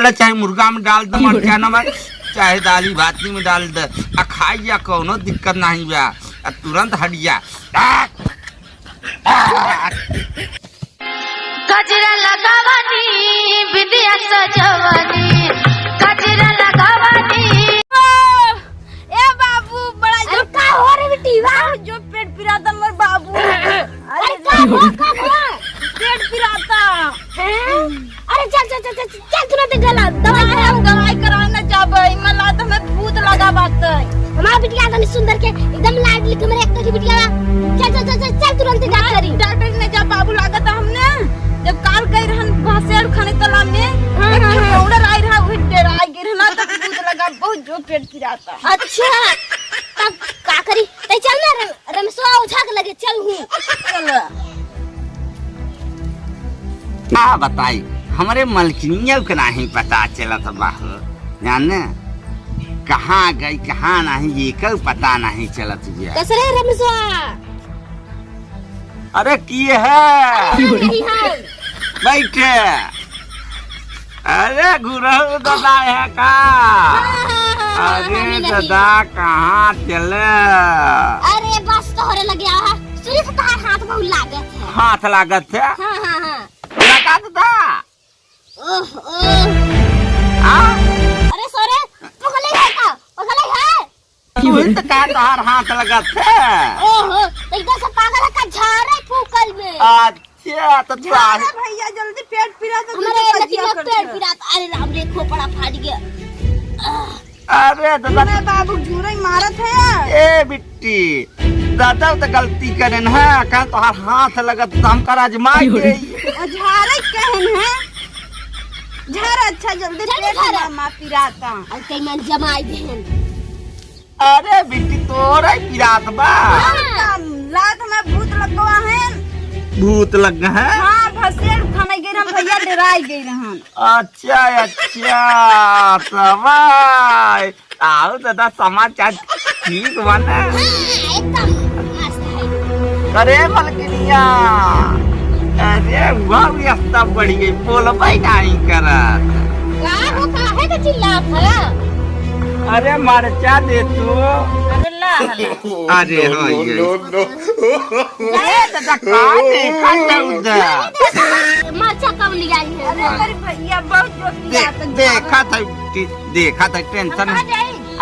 अरे चाहे मुर्गा में डाल दो मरचा नमक, चाहे दाली भाती में डाल दे, खाइया कोनो दिक्कत नहीं बा, तुरंत हट जा। गजरा लगावनी बिंदिया सजवनी, गजरा लगावनी। ए बाबू बड़ा जो का हो रे बेटी वाह, जो पेट पिराता मोर बाबू। अरे का हुआ पेट पिराता है। अरे चल चल चल चल तुरंत गला दवाई कराने जाबे, मला तो में भूत लगा बात। हमार बिटिया तो सुंदर के एकदम लाडली के मेरे एक की बिटिया। चल चल चल चल तुरंत जा करी डॉक्टर ने जा बाबू लागत हमने जब काल गई रहन भासेर खाने तालाब में पाउडर आई रहा उठ डेरा आई गिर ना तो भूत लगा बहुत जो पेट पिराता। अच्छा तब का करी तै चल ना रमेशवा उठा के लगे चल हूं चल। क्या बताई हमारे मलकिनिया को नहीं पता चला था बाहर जाने कहाँ गई कहाँ नहीं, ये कल पता नहीं चला तुझे। कसरे रमेशवा अरे की है बैठे। अरे गुरु दादा है का? अरे दादा कहाँ चले? अरे बस तोहरे लगे आ सिर्फ तोहार हाथ बहुत लागत है। हाथ लागत है? हां हां हां लगा था। ओह ओह अरे सोरे पकले है का पकले है तू तो का तोहार हाथ लगत है। ओहो एकदम से पागल का झारे फूकल में। अच्छा तो भैया जल्दी पेट पिरा तो हमारे लड़की का पेट पिरा। अरे राम रे खोपड़ा फाट गया। अरे दादा मैं बाबू झूरे मारत है। ए बिट्टी दादा तो गलती करेन है का तोहार हाथ लगत हम कर आजमाई दे। झारे कहन है झारा अच्छा जल्दी पेट मा पिराता और कई मन जमाई देन। अरे बिट्टी तोरा पिरात बा लात में भूत लगवा है। भूत लग है? हां भसेर खाने गए हम भैया डराई गए रहन। अच्छा अच्छा समय आओ दादा समाचार ठीक बना एकदम मस्त है। अरे मलकिनिया अरे वाह व्यवस्था बढ़ी गई बोल भाई नहीं करा का हो काहे के चिल्लात है? अरे मरचा दे तू। अल्लाह अरे हो ये दादा का देखा उधर मरचा कब लिया है? अरे मेरे भैया बहुत जो देखा था टेंशन।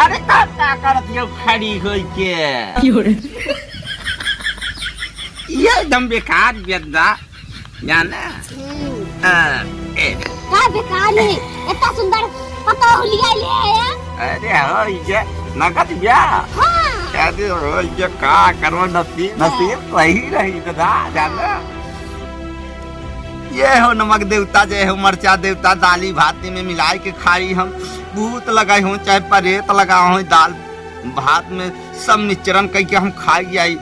अरे का करत यो खड़ी होई के ये एकदम बेकार बेदा जाना। का बेकार है इतना सुंदर पता हो लिया ले आया। अरे हो ये नगद ब्याह। हां अरे हो ये का करो नसीब सही रही दादा जाना। ये हो नमक देवता जे हो मरचा देवता दाली भाती में मिलाई के खाई हम भूत लगाई हो चाहे परेत लगा हो दाल भात में सब मिश्रण करके हम खाई आई।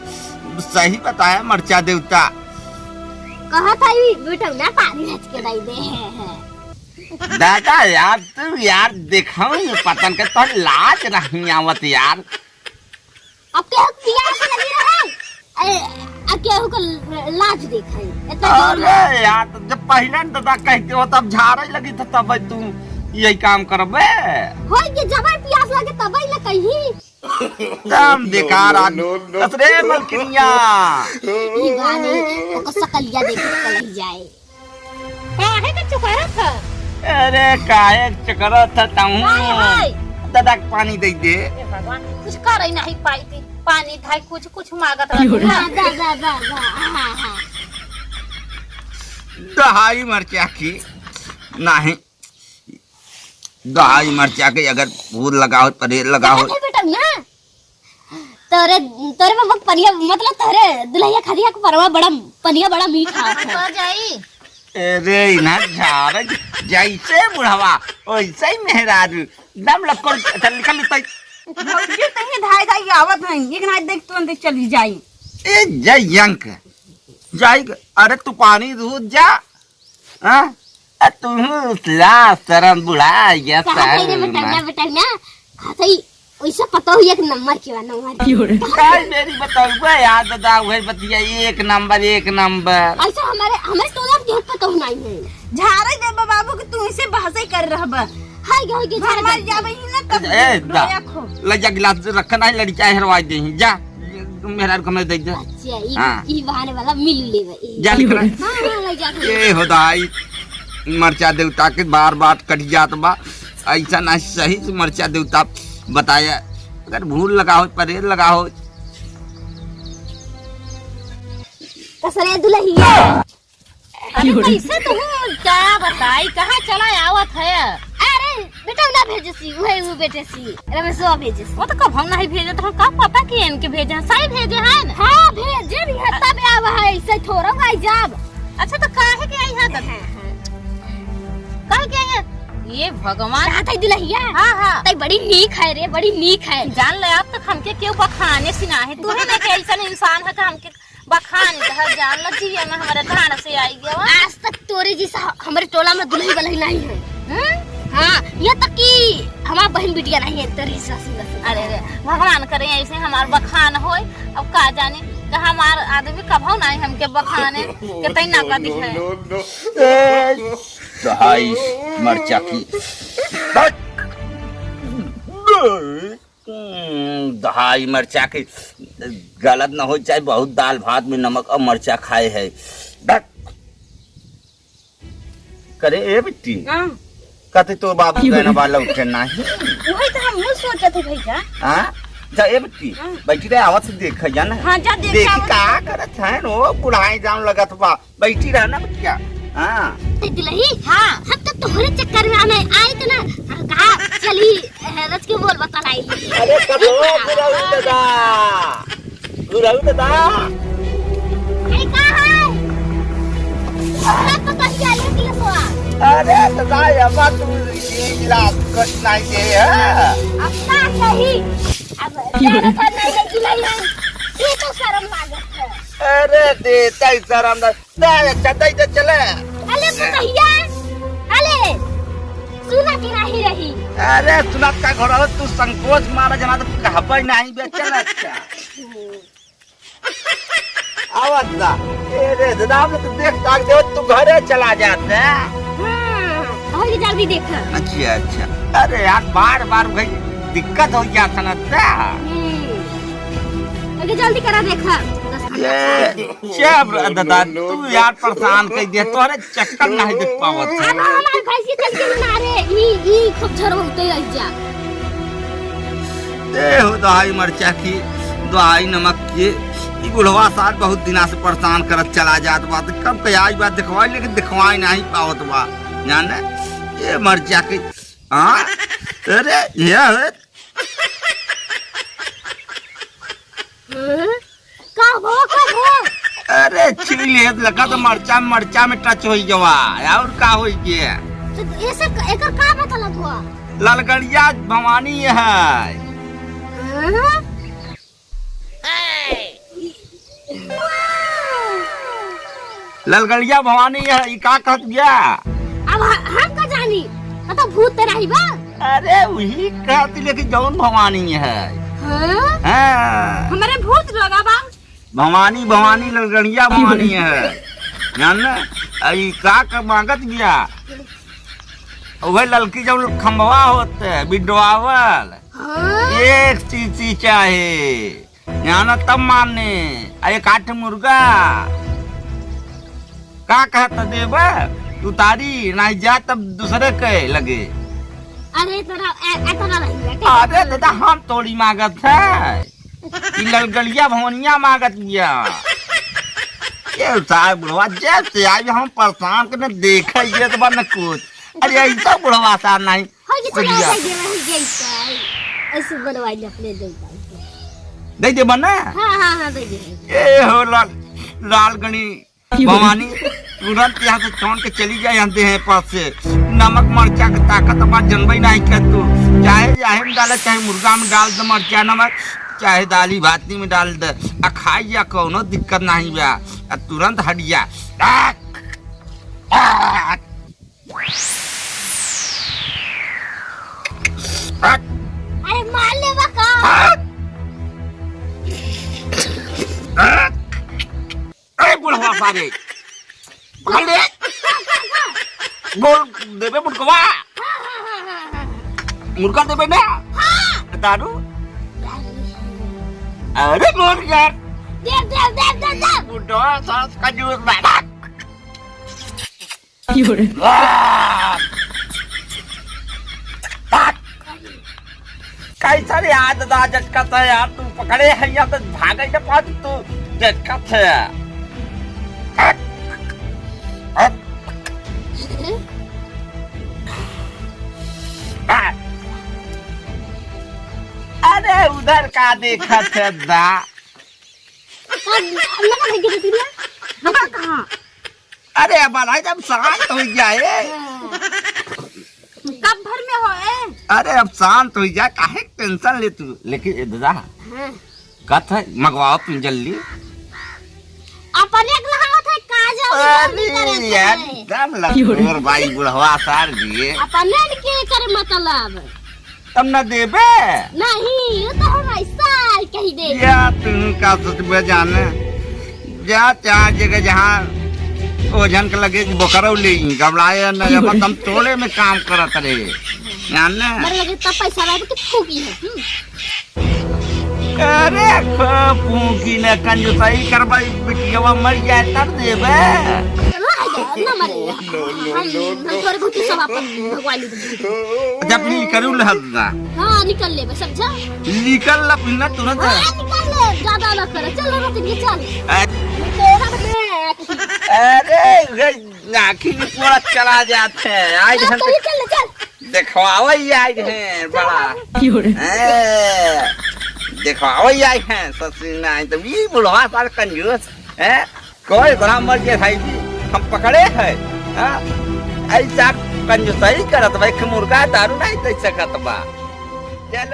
सही बताया मरचा देवता। कहा था ये बेटा ना पानी हच के दे दे है। दादा यार तू यार दिखाओ ये पतन के तो लाज नहीं आवत यार। अब क्या पिया से लगी रहा। अरे अब क्या हो को लाज दिखाई इतना। अरे यार तो जब पहले दादा कहते हो तब झाड़े लगी था तब तू यही काम करबे। हो ये जब प्यास लगे तब ही ना कहीं एकदम बेकार आदमी। अरे मलकिनिया ये गाने को सकलिया देख के लग जाए। काहे के चुकरा था? अरे काहे चकरा था ताऊ दादा पानी दे दे। भगवान कुछ कर ही नहीं पाई थी पानी था कुछ कुछ मांगत रहा। दा हां दहाई मरचा की नहीं दहाई मरचा के अगर भूत लगाओ परेल लगाओ बेटा ना तोरे तोरे में पनिया मतलब तोरे दुल्हैया खदिया के परवा बड़ा पनिया बड़ा मीठा है। तो जाई अरे ना झाड़ जैसे बुढ़वा वैसे ही मेहरारू दम लक्कड़ चल निकल तई भौजी तही धाई धाई आवत नहीं एक ना देख तुरंत चली जाई। ए जय यंक जाई। अरे तू पानी दूध जा हां तू ला शरण बुढ़ा ये बेटा ना खाते वैसे पता हो एक नंबर के बा नंबर काय मेरी बताऊ बे याद दादा वही बतिया एक नंबर ऐसा हमारे टोला में ढेर पता नहीं है झारे दे बाबू कि तू इसे बहसे कर रहबा हाय गे घर मार जाबे ही ना तब रोया खो लजा गिलास रखना है लड़का हरवा दे जा मेरा कमरे दे जा अच्छा ई बहाने वाला मिल लेबे जा निकल हां ले जा ये होदाई मरचा देवता के बार कट जात बा ऐसा ना सही से मरचा देवता बताया अगर भूल लगा हो परेर लगा हो कसरे दुल्हिया अरे कैसे तू क्या बताई कहां चला आवत है अरे बेटा ना भेजे सी वो बेटे सी रमेशवा भेजे सी वो तो कब हम नहीं भेजे तो हम का पता कि इनके भेजे हैं सही भेजे हैं ना हां भेजे भी है तब आवा है ऐसे थोड़ा भाई जाब अच्छा तो काहे के आई है काहे के आई है ये भगवान चाहते दुल्हिया हां हां तई बड़ी नीक है रे बड़ी नीक है जान ले अब तक हमके क्यों बखाने सिना है तू है ना के ऐसा इंसान है कि हमके बखान घर जान ल जिया में हमारे ढाण से आई गया आज तक तोरे जैसा हमारे टोला में दुल्ही वाला ही नहीं है हाँ ये तक कि हमारा बहन बिटिया नहीं है तेरी सासी अरे अरे भगवान करे ऐसे हमार बखान होए अब का जाने कि हमार आदमी कभो नहीं हमके बखाने के तई ना कदी है दहाई मरचा की दहाई मरचा की गलत ना हो चाहे बहुत दाल भात में नमक और मरचा खाए है करे ए बिट्टी कहते तो बाबू कहने वाला उठे नहीं वही तो हम सोचे थे भैया हां जा ए बिट्टी बैठी रहे आवत देख जाना हां जा देख का करत है नो बुढ़ाई जान लगत बा बैठी रह ना बिटिया हां दुल्ही हाँ हम तो तोहरे चक्कर में हमें आए थे ना कहा चली रच के बोल बता लाई अरे कबो गुराऊ दादा अरे कहाँ है तो कहीं आले के लिए सोआ अरे दादा अब तू ये गिलास कट नहीं दे है अब ना सही अब तेरे पर नहीं गिलाई है ये तो शर्म लागत है अरे दे तई शर्म ना चदई तो चले अले भैया अले सुना कि नहीं रही अरे सुना का घर तू संकोच मारा जना तो कहबई नहीं बेचल अच्छा आवत ना अरे दादा तो देख ताक दे तू घरे चला जाते और जल्दी देख अच्छा अरे यार बार भाई दिक्कत हो जाता ना अरे जल्दी करा देखा ये दादा तू यार परेशान कर दे तोरे चक्कर नहीं देख पावत अब हमारे भैंसी चल के मारे ई खूब झर होते आई जा ए हो दहाई मरचा की दहाई नमक की ई बुढ़वा साथ बहुत दिना से परेशान करत चला जात बात कब के आज बात दिखवाई लेकिन दिखवाई नहीं पावत बा जाने ये मरचा की हां अरे ये का अरे छिले लगा तो मरचा में टच होई जवा और का होई के तो ऐसे एकर का मतलब हुआ ललगड़िया भवानी है ललगड़िया भवानी है ई का कहत गया अब हम का जानी मतलब भूत तेरा ही बा अरे वही कहती लेकिन जौन भवानी है हाँ हमारे भूत लगा बा भवानी ललगड़िया भवानी है जानना आई का मांगत गया वह ललकी जब खंभवा होते बिडवावल एक चीज चाहे जाना तब मानने एक आठ मुर्गा का कहता देवा तू तारी नहीं जा तब दूसरे के लगे अरे तेरा ऐसा नहीं अरे दादा हम तोड़ी मांगत है ललगड़िया भवनिया मांगत गया ये साहब बुढ़वा जैसे आज हम परेशान करने देखा ये तो बन कुछ अरे ऐसा बुढ़वा सा नहीं ऐसे बनवाई अपने दे दे बना हाँ दे दे ये हो लाल गणी भवानी तुरंत यहाँ से छोड़ के चली जाए आते हैं पास से नमक मरचा का ताकत हमारा जनबई नहीं कर तू चाहे जाहे में डाले चाहे मुर्गा में डाल दे मरचा नमक चाहे दाली भाती में डाल दे खाई या कोनो दिक्कत नहीं बा तुरंत हट जा अरे मार ले मारे पकड़ ले बोल देबे मुर्गवा मुर्गा देबे ना दारू अरे बोल यार दे बुढ़ो सास का जूस बैठा कैसा रे आज दा झटका था यार तू पकड़े है या तो भागे के पास तू झटका था अरे उधर का देखा था दा अरे अब जब शांत हो जाए कब भर में हो अरे अब शांत हो जाए काहे टेंशन ले तू लेकिन दादा कथ मंगवाओ तुम जल्दी अपने एक नहावत है काजो अरे यार दम लग भाई बुढ़वा सार दिए अपने के करे मतलब तब न देबे नहीं वो तो हम ऐसा कही दे या तुम का सोचबे जाने जा चार जगह जहाँ ओझन के लगे बोकरौ ले घबराए न जब हम तोड़े में काम करत रे जाने मेरे लगे तब पैसा लाए तो फूकी है अरे फूकी ने कंजूसाई करबाई बिटिया मर जाए तब देबे ना मरे हम तोरे गुटी सब अपन भगवान जब निकलू लहदा हां निकल ले समझा निकल ला पिना तुरंत निकल ले ज्यादा ना करे चल ना तो चल अरे नाखी भी पूरा चला जाते हैं आज हम चल देखवाओ ही आए हैं बड़ा देखवाओ ही आए हैं ससुर ना तो ये बुढ़वा साल कंजूस है कोई बड़ा मर गया भाई जी हम पकड़े हैं ऐसा कंजूसाई करत भाई मुर्गा दारू नहीं दे सकत बा चल